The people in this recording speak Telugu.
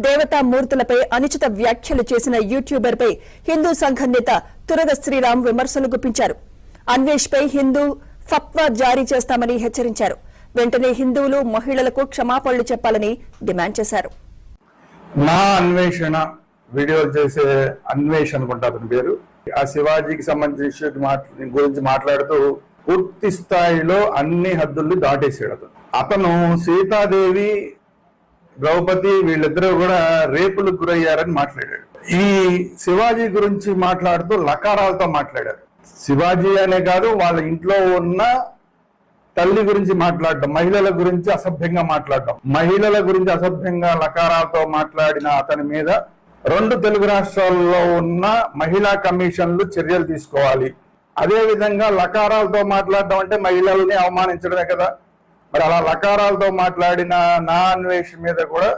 దేవతా మూర్తులపై అనుచిత వ్యాఖ్యలు చేసిన యూట్యూబర్ పై హిందూ సంఘం నేత తురగ శ్రీరామ్ విమర్శలు గుప్పించారు. అన్వేష్ పై హిందూ ఫత్వా జారీ చేస్తామని హెచ్చరించారు. వెంటనే హిందువులు మహిళలకు క్షమాపణలు చెప్పాలని డిమాండ్ చేశారు. నా అన్వేషణ వీడియోలు చేసే అన్వేష్ అనుకుంటా అతని పేరు. ఆ శివాజీకి సంబంధించిన గురించి మాట్లాడుతూ పూర్తి స్థాయిలో అన్ని హద్దుల్ని దాటేసాడు. అతను సీతాదేవి, ద్రౌపది వీళ్ళిద్దరూ కూడా రేపులకు గురయ్యారని మాట్లాడాడు. ఈ శివాజీ గురించి మాట్లాడుతూ లకారాలతో మాట్లాడారు. శివాజీ అనే కాదు, వాళ్ళ ఇంట్లో ఉన్న తల్లి గురించి మాట్లాడడం, మహిళల గురించి అసభ్యంగా మాట్లాడడం, మహిళల గురించి అసభ్యంగా లకారాలతో మాట్లాడిన అతని మీద 2 తెలుగు రాష్ట్రాల్లో ఉన్న మహిళా కమిషన్లు చర్యలు తీసుకోవాలి. అదే విధంగా లకారాలతో మాట్లాడడం అంటే మహిళల్ని అవమానించడమే కదా. మరి అలా లకారాలతో మాట్లాడిన నా అన్వేష్ మీద కూడా